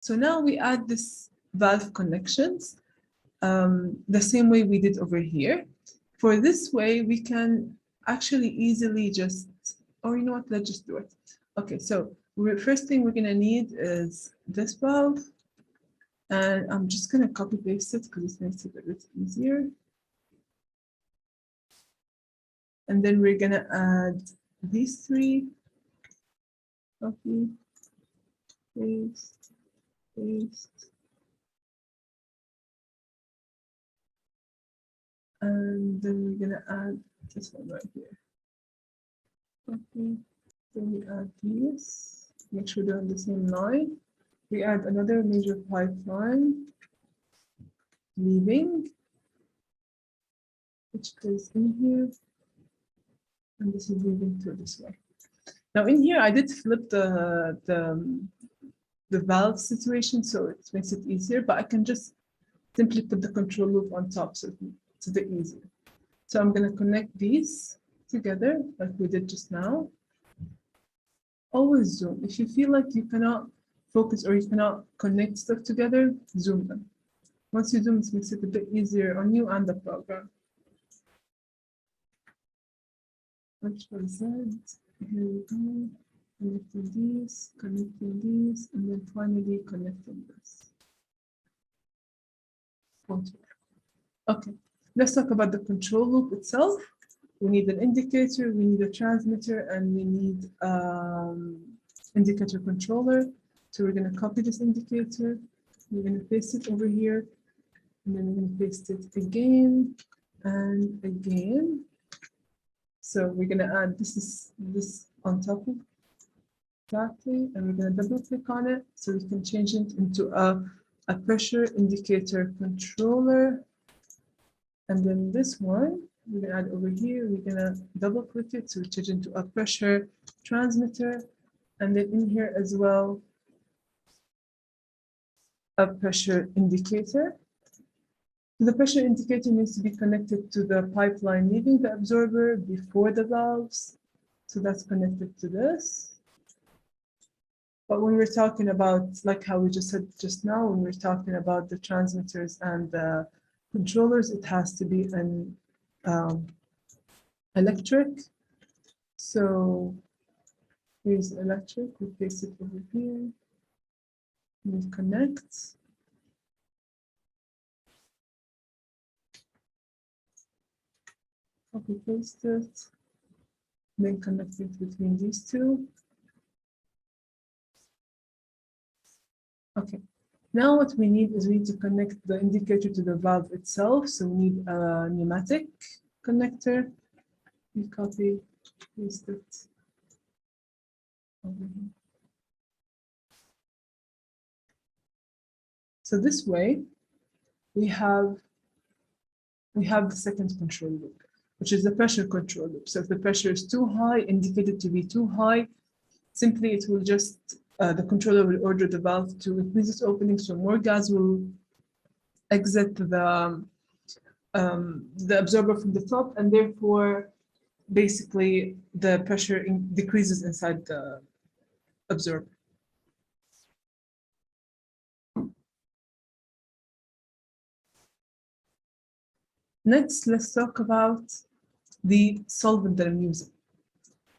So now we add this valve connections the same way we did over here. For this way, we can actually easily just, or you know what, let's just do it. Okay, so first thing we're gonna need is this valve. And I'm just gonna copy paste it because it makes it a bit easier. And then we're gonna add these three. Copy, paste, paste. And then we're gonna add this one right here. Copy, then we add these. Make sure they're on the same line. We add another major pipeline, leaving, which is in here. And this is leaving through this way. Now in here, I did flip the valve situation, so it makes it easier, but I can just simply put the control loop on top, so it's a bit easier. So I'm gonna connect these together like we did just now. Always zoom. If you feel like you cannot focus or you cannot connect stuff together, zoom them. Once you zoom, it makes it a bit easier on you and the program. Which was that? Here we go. Connecting these, and then finally connecting this. Okay, let's talk about the control loop itself. We need an indicator, we need a transmitter, and we need indicator controller. So we're going to copy this indicator, we're going to paste it over here, and then we're going to paste it again and again. So we're going to add this on top of exactly, and we're going to double click on it so we can change it into a pressure indicator controller. And then this one, we're going to add over here, we're going to double click it to change into a pressure transmitter. And then in here as well, a pressure indicator. The pressure indicator needs to be connected to the pipeline leaving the absorber before the valves. So that's connected to this. But when we're talking about, like how we just said just now, when we're talking about the transmitters and the controllers, it has to be an electric. So here's electric, we paste it over here. We connect. Copy paste it. Then connect it between these two. Okay. Now what we need is we need to connect the indicator to the valve itself. So we need a pneumatic connector. We copy, paste it over here. So this way, we have the second control loop, which is the pressure control loop. So if the pressure is too high, indicated to be too high, simply it will just, the controller will order the valve to increase its opening, so more gas will exit the absorber from the top, and therefore, basically, the pressure decreases inside the absorber. Next, let's talk about the solvent that I'm using.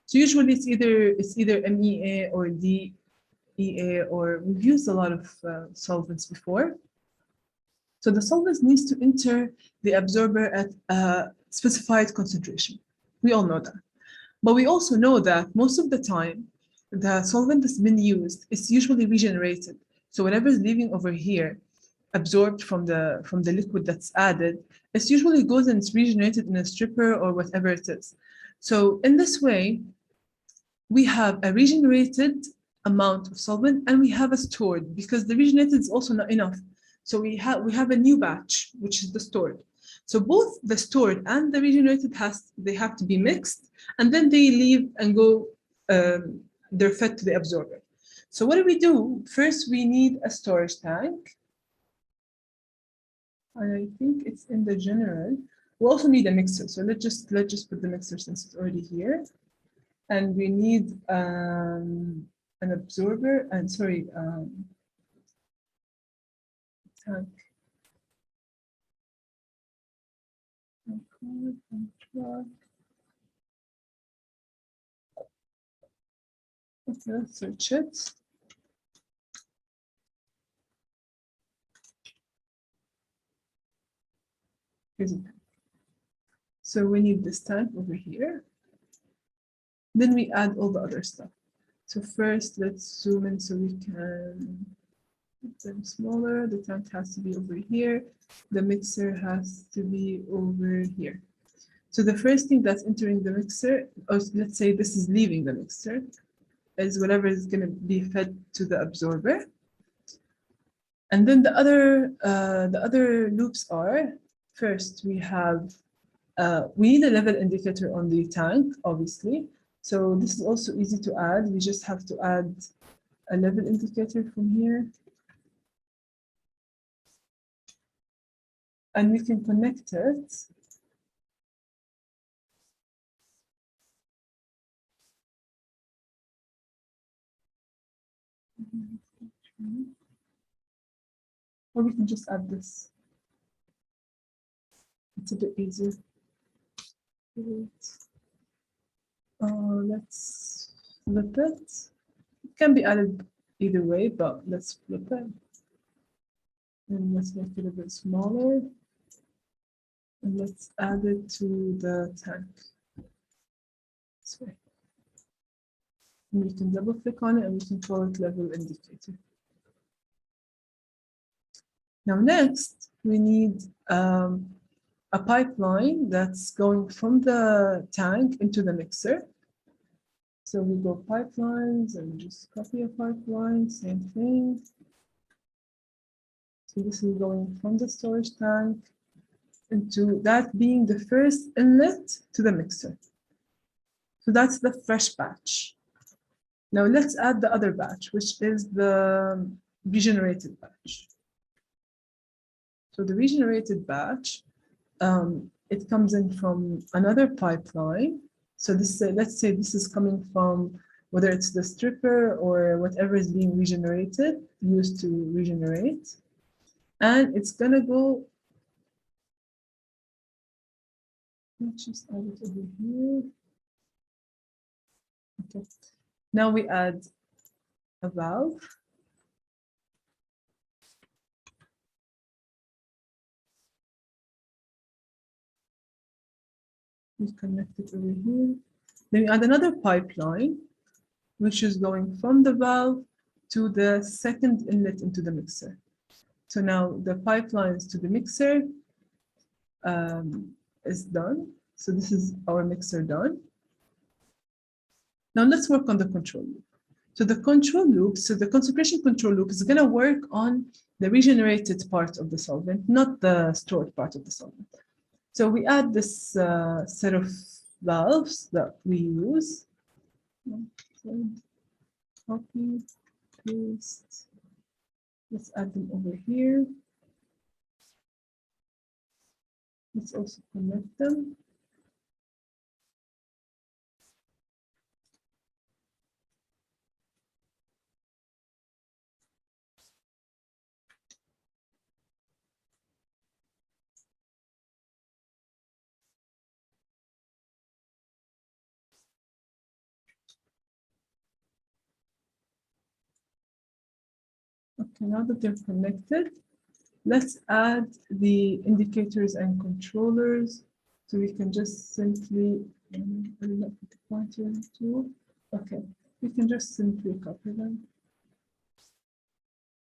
So usually it's either MEA or DEA, or we've used a lot of solvents before. So the solvent needs to enter the absorber at a specified concentration. We all know that. But we also know that most of the time, the solvent that's been used is usually regenerated. So whatever is leaving over here, absorbed from the liquid that's added, it usually goes and it's regenerated in a stripper or whatever it is. So in this way, we have a regenerated amount of solvent and we have a stored, because the regenerated is also not enough. So we have a new batch, which is the stored. So both the stored and the regenerated they have to be mixed, and then they leave and go, they're fed to the absorber. So what do? First, we need a storage tank. And I think it's in the general. We also need a mixer. So let's just put the mixer since it's already here. And we need an absorber, and sorry, tank. Okay, let's search it. Here's a tank. So we need this tank over here. Then we add all the other stuff. So first, let's zoom in so we can make them smaller. The tank has to be over here. The mixer has to be over here. So the first thing that's entering the mixer, or let's say this is leaving the mixer, is whatever is going to be fed to the absorber. And then the other loops are, first we have, we need a level indicator on the tank, obviously. So this is also easy to add. We just have to add a level indicator from here. And we can connect it. Or we can just add this. It's a bit easier. Let's flip it. It can be added either way, but let's flip it. And let's make it a bit smaller. And let's add it to the tank. This way. And we can double click on it and we can call it level indicator. Now next, we need a pipeline that's going from the tank into the mixer. So we go pipelines and just copy a pipeline, same thing. So this is going from the storage tank into that being the first inlet to the mixer. So that's the fresh batch. Now let's add the other batch, which is the regenerated batch. So the regenerated batch, it comes in from another pipeline. So this, let's say this is coming from whether it's the stripper or whatever is being regenerated, used to regenerate. And it's gonna go, let's just add it over here. Okay, now we add a valve. We connect it over here. Then we add another pipeline, which is going from the valve to the second inlet into the mixer. So now the pipelines to the mixer is done. So this is our mixer done. Now let's work on the control loop. So the control loop, so the concentration control loop is going to work on the regenerated part of the solvent, not the stored part of the solvent. So we add this set of valves that we use. Copy, paste. Let's add them over here. Let's also connect them. Okay, now that they're connected, let's add the indicators and controllers. So we can just simply, put the pointer tool. Okay, we can just simply copy them.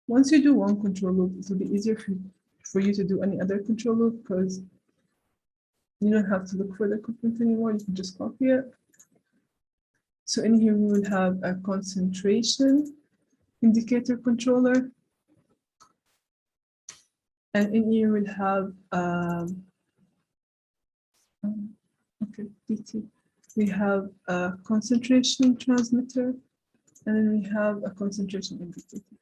Once you do one control loop, it will be easier for you to do any other control loop because you don't have to look for the equipment anymore. You can just copy it. So in here, we will have a concentration indicator controller. And in here, we'll have, okay, P.2. We have a concentration transmitter, and then we have a concentration indicator.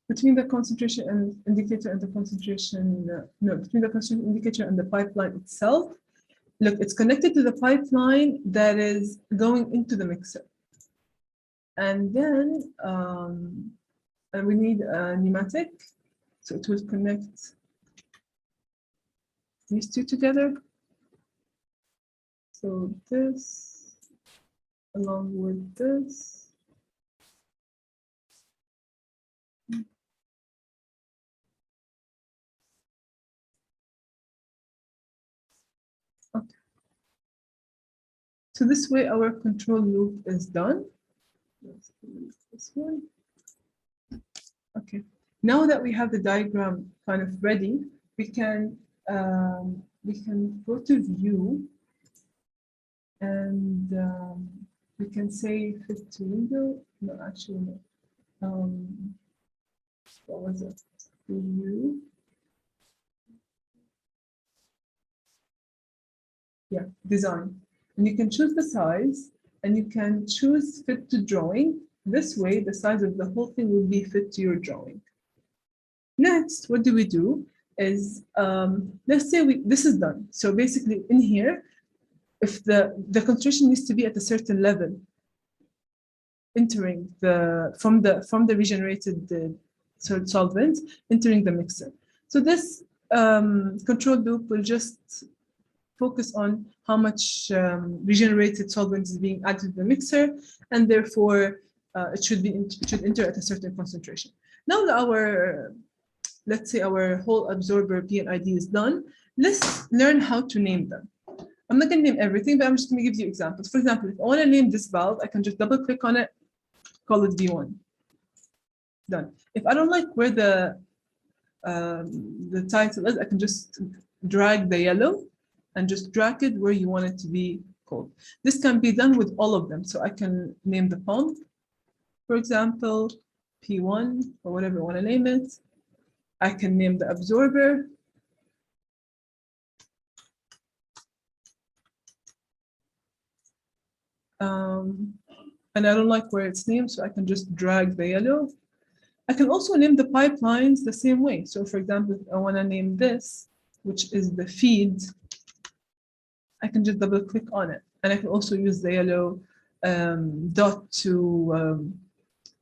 Between the concentration and indicator and the concentration, between the concentration indicator and the pipeline itself, look, it's connected to the pipeline that is going into the mixer. And then and we need a pneumatic, so it will connect these two together. So this along with this. Okay. So this way our control loop is done. Let's delete this one. Okay. Now that we have the diagram kind of ready, we can go to view, and we can say fit to window. No, actually no. What was it? View. Yeah, design. And you can choose the size, and you can choose fit to drawing. This way, the size of the whole thing will be fit to your drawing. Next, what do? Is let's say this is done. So basically, in here, if the concentration needs to be at a certain level, entering from the regenerated solvent, entering the mixer. So this control loop will just focus on how much regenerated solvent is being added to the mixer, and therefore it should enter at a certain concentration. Now that let's say our whole absorber P&ID is done, let's learn how to name them. I'm not going to name everything, but I'm just going to give you examples. For example, if I want to name this valve, I can just double click on it, call it V1. Done. If I don't like where the title is, I can just drag the yellow and just drag it where you want it to be called. This can be done with all of them. So I can name the pump, for example, P1 or whatever I want to name it. I can name the absorber. And I don't like where it's named, so I can just drag the yellow. I can also name the pipelines the same way. So for example, if I want to name this, which is the feed, I can just double click on it. And I can also use the yellow dot to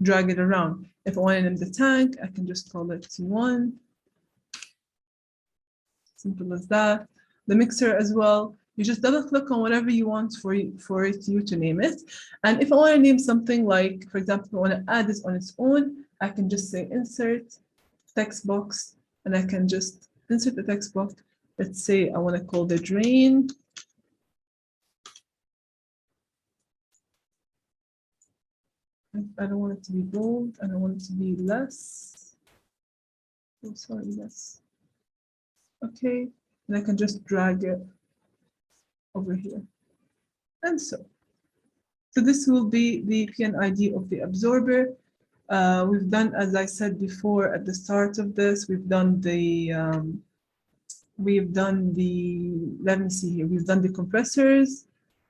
drag it around. If I want to name the tank, I can just call it T1. Simple as that. The mixer as well. You just double click on whatever you want for you to name it. And if I want to name something like, for example, I want to add this on its own, I can just say insert text box, and I can just insert the text box. Let's say I want to call the drain. I don't want it to be bold. I don't want it to be less. Oh, sorry, less. Okay, and I can just drag it over here. And so this will be the P&ID of the absorber. We've done, as I said before at the start of this, we've done the, let me see here, we've done the compressors,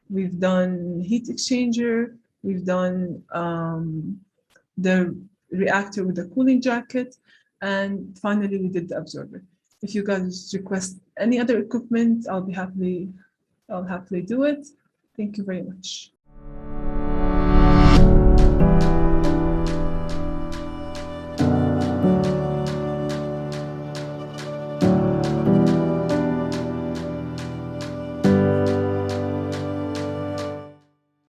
we've done heat exchanger, we've done the reactor with the cooling jacket, and finally we did the absorber. If you guys request any other equipment, I'll happily do it. Thank you very much.